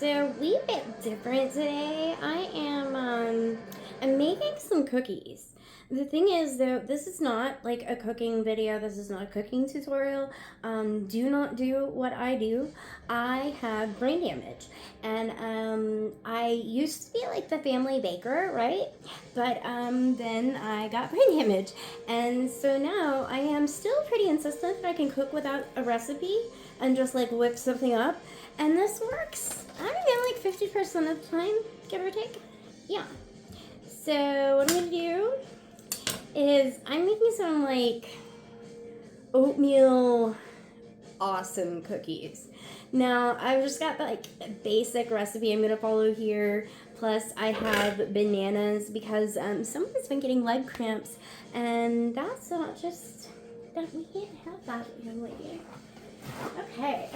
So we bit different today. I'm making some cookies. The thing is though, this is not like a cooking video. This is not a cooking tutorial. Do not do what I do. I have brain damage, and I used to be like the family baker, right? But then I got brain damage, and so now I am still pretty insistent that I can cook without a recipe and just like whip something up, and this works. I don't know, like 50% of the time, give or take. Yeah. So what I'm gonna do is I'm making some like oatmeal awesome cookies. Now I've just got like a basic recipe I'm gonna follow here. Plus I have bananas because someone's been getting leg cramps, and that's not just that we can't have that, young lady. Okay,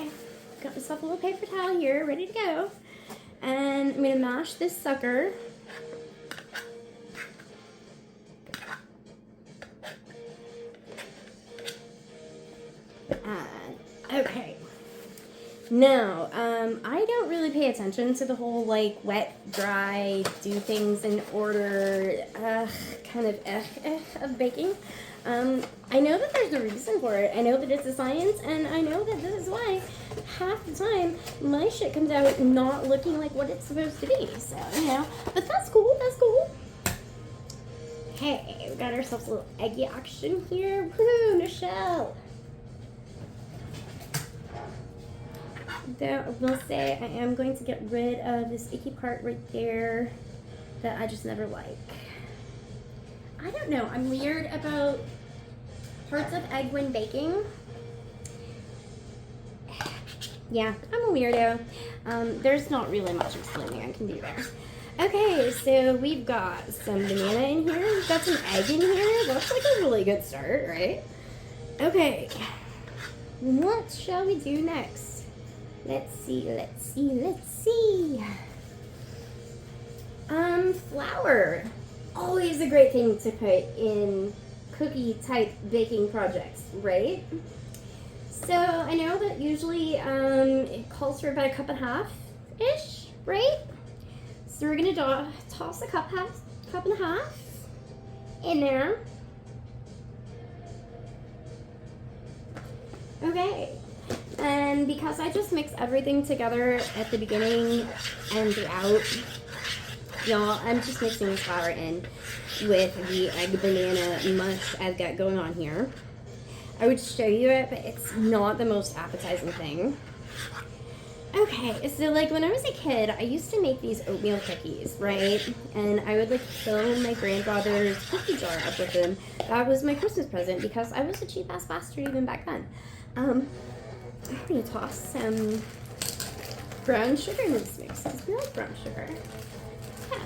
got myself a little paper towel here, ready to go, and I'm gonna mash this sucker. Okay. Now, I don't really pay attention to the whole like wet, dry, do things in order, kind of of baking. I know that there's a reason for it. I know that it's a science, and I know that this is why half the time my shit comes out not looking like what it's supposed to be. So, you know, but that's cool. That's cool. Hey, we got ourselves a little eggy action here. Woohoo, Michelle. Though I will say I am going to get rid of this icky part right there that I just never like. I don't know. I'm weird about parts of egg when baking. Yeah, I'm a weirdo. There's not really much explaining I can do there. Okay, so we've got some banana in here. We've got some egg in here. That's like a really good start, right? Okay. What shall we do next? Let's see. Flour. Always a great thing to put in cookie type baking projects, right? So I know that usually it calls for about a cup and a half-ish, right? So we're gonna toss a cup and a half in there. Okay. And because I just mix everything together at the beginning and throughout, y'all, I'm just mixing this flour in with the egg banana mush I've got going on here. I would show you it, but it's not the most appetizing thing. Okay, so like when I was a kid, I used to make these oatmeal cookies, right? And I would like fill my grandfather's cookie jar up with them. That was my Christmas present because I was a cheap ass bastard even back then. I'm gonna toss some brown sugar in this mix because we like brown sugar. Yeah.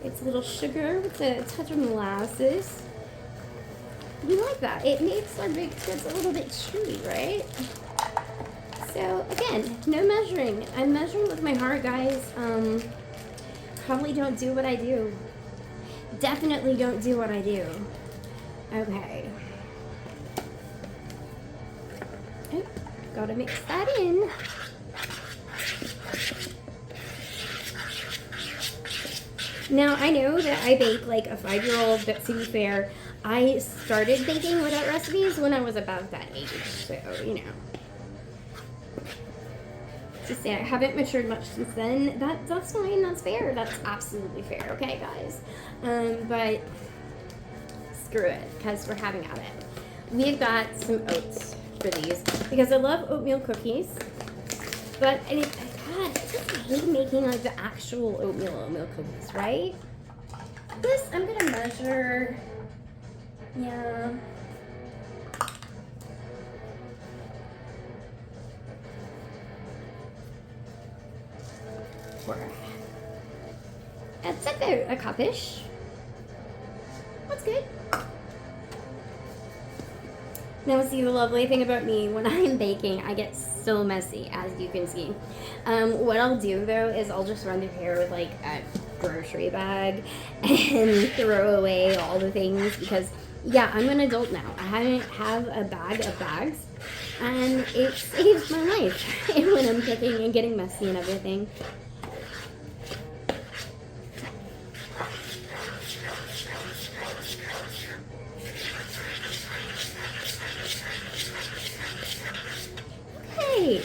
It's a little sugar with a touch of molasses. We like that. It makes our baked goods a little bit chewy, right? So again, no measuring. I'm measuring with my heart, guys. Probably don't do what I do. Definitely don't do what I do. Okay. Oh, gotta mix that in. Now, I know that I bake like a 5-year-old, but to be fair, I started baking without recipes when I was about that age, so, you know. To say I haven't matured much since then, that's fine, that's fair, that's absolutely fair, okay, guys? But screw it, because we're having at it. We've got some oats for these, because I love oatmeal cookies, but God, I just hate making like the actual oatmeal cookies, right? This, I'm gonna measure, yeah. It's like a cup-ish. That's good. Now see, the lovely thing about me, when I'm baking, I get so messy, as you can see. What I'll do though is I'll just run through here with like a grocery bag and throw away all the things because, yeah, I'm an adult now. I haven't have a bag of bags and it saves my life when I'm cooking and getting messy and everything. Okay,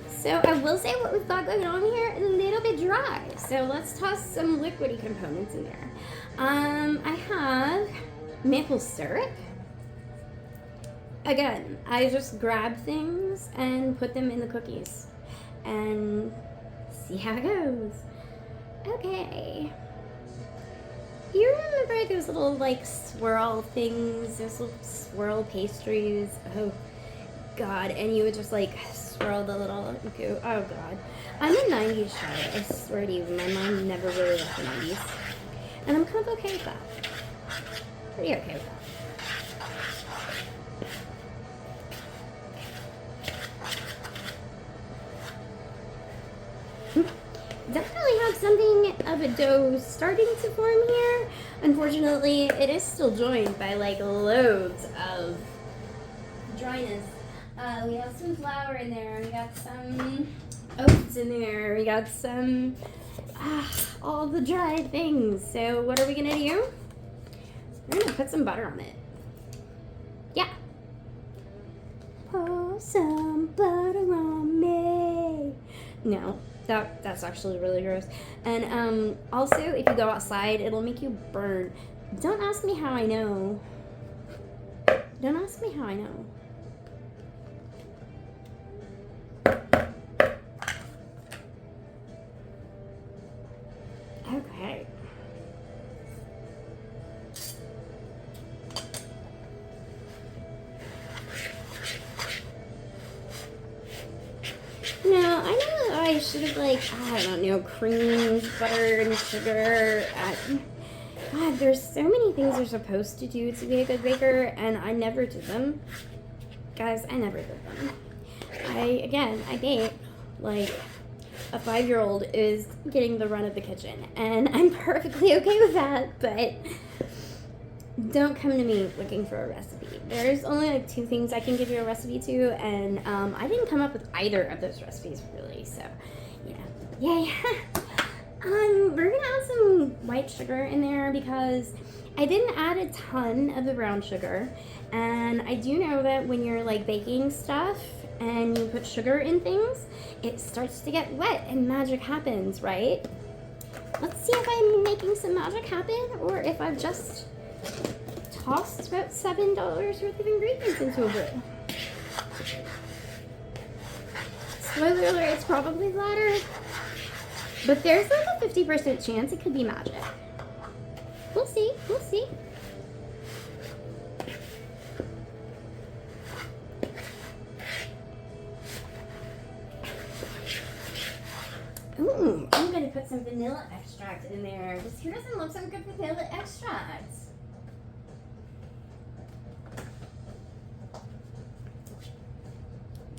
so I will say what we've got going on here is a little bit dry. So let's toss some liquidy components in there. I have maple syrup. Again, I just grab things and put them in the cookies and see how it goes. Okay. You remember those little like swirl things, those little swirl pastries? Oh God, and you would just like swirl the little goo. Oh God. I'm a 90s child, I swear to you. My mom never really liked the 90s. And I'm kind of okay with that. Pretty okay with that. Definitely have something of a dough starting to form here. Unfortunately, it is still joined by like loads of dryness. We have some flour in there. We got some oats in there. We got some all the dry things. So what are we gonna do? We're gonna put some butter on it. Yeah. Pour some butter on me. No. That's actually really gross. And also, if you go outside, it'll make you burn. Don't ask me how I know. Don't ask me how I know. Okay. No, I know that I should have, like, I don't know, creams, butter, and sugar. God, there's so many things you're supposed to do to be a good baker, and I never did them. Guys, I never did them. I bake like a 5-year-old is getting the run of the kitchen, and I'm perfectly okay with that, but don't come to me looking for a recipe. There's only like 2 things I can give you a recipe to, and I didn't come up with either of those recipes really, so yay. We're gonna add some white sugar in there because I didn't add a ton of the brown sugar, and I do know that when you're like baking stuff and you put sugar in things, it starts to get wet and magic happens, right? Let's see if I'm making some magic happen or if I've just tossed about $7 worth of ingredients into a bowl. Spoiler alert, it's probably the latter, but there's like a 50% chance it could be magic. We'll see, we'll see. Ooh, I'm gonna put some vanilla extract in there. Because who doesn't love some good vanilla extract?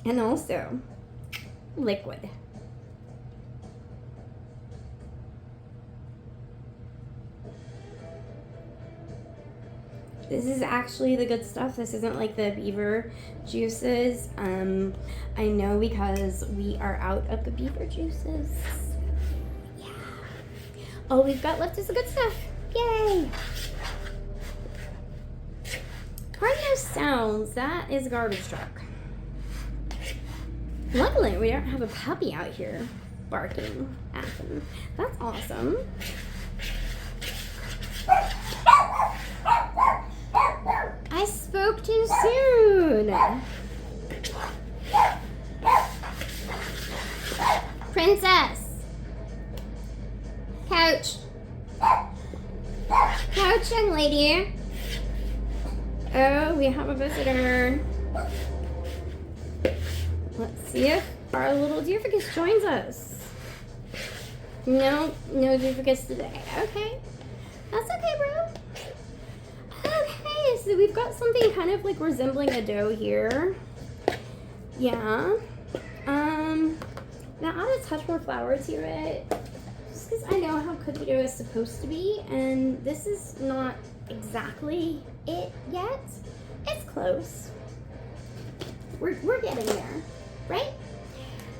And also, liquid. This is actually the good stuff. This isn't like the beaver juices. I know because we are out of the beaver juices. Yeah. All we've got left is the good stuff. Yay! Pardon those sounds. That is a garbage truck. Luckily, we don't have a puppy out here barking at them. That's awesome. I spoke too soon. Princess. Couch. Couch, young lady. Oh, we have a visitor. Let's see if our little Doofus joins us. No Doofus today. Okay. That's okay, bro. Okay, so we've got something kind of like resembling a dough here. Yeah. Now add a touch more flour to it. Just because I know how cookie dough is supposed to be, and this is not exactly it yet. It's close. We're getting there, right?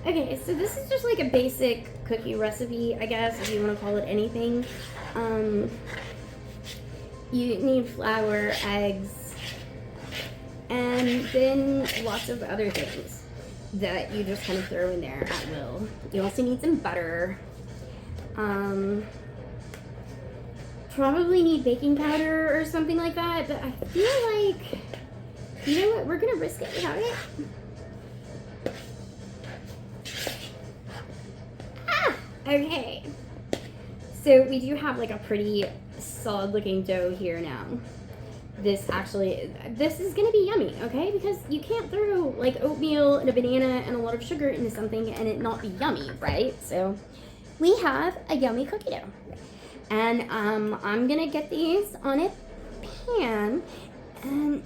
Okay, so this is just like a basic cookie recipe, I guess, if you want to call it anything. You need flour, eggs, and then lots of other things that you just kind of throw in there at will. You also need some butter. Probably need baking powder or something like that, but I feel like, you know what, we're gonna risk it without it. Okay, so we do have like a pretty solid looking dough here now. This is gonna be yummy, okay? Because you can't throw like oatmeal and a banana and a lot of sugar into something and it not be yummy, right? So we have a yummy cookie dough. And I'm gonna get these on a pan and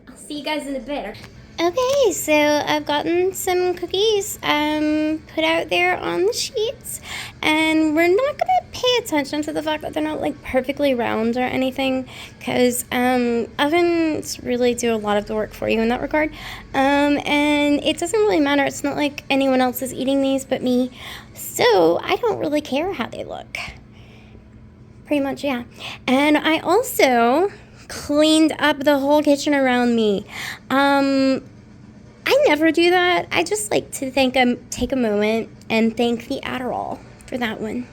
I'll see you guys in a bit. Okay, so I've gotten some cookies put out there on the sheets, and we're not gonna pay attention to the fact that they're not like perfectly round or anything, because ovens really do a lot of the work for you in that regard, and it doesn't really matter. It's not like anyone else is eating these but me, so I don't really care how they look. Pretty much, yeah. And I also cleaned up the whole kitchen around me. I never do that. I just like to take a moment and thank the Adderall for that one.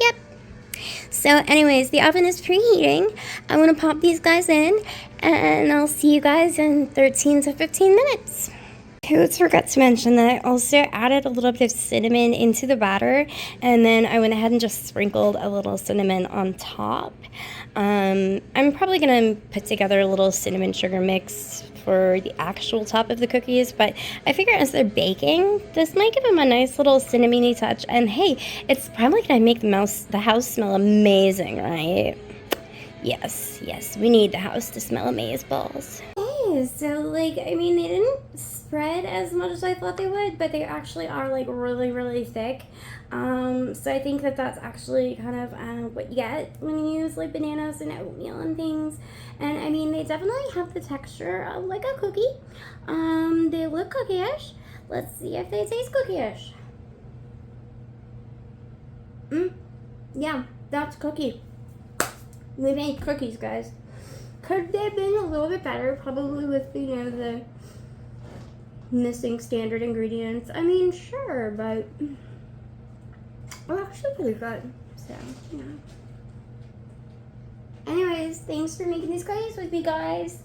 Yep. So anyways, the oven is preheating. I'm gonna pop these guys in and I'll see you guys in 13 to 15 minutes. I forgot to mention that I also added a little bit of cinnamon into the batter, and then I went ahead and just sprinkled a little cinnamon on top. I'm probably going to put together a little cinnamon sugar mix for the actual top of the cookies, but I figure as they're baking, this might give them a nice little cinnamony touch, and hey, it's probably going to make the house smell amazing, right? Yes, we need the house to smell amazeballs. Hey, so like, I mean, they didn't spread as much as I thought they would, but they actually are like really, really thick. So I think that that's actually kind of what you get when you use like bananas and oatmeal and things. And I mean, they definitely have the texture of like a cookie. They look cookie-ish. Let's see if they taste cookie-ish. Yeah, that's cookie. We made cookies, guys. Could they have been a little bit better? Probably with, you know, the missing standard ingredients. I mean, sure, but we're actually pretty good. So, yeah. Anyways, thanks for making these cookies with me, guys.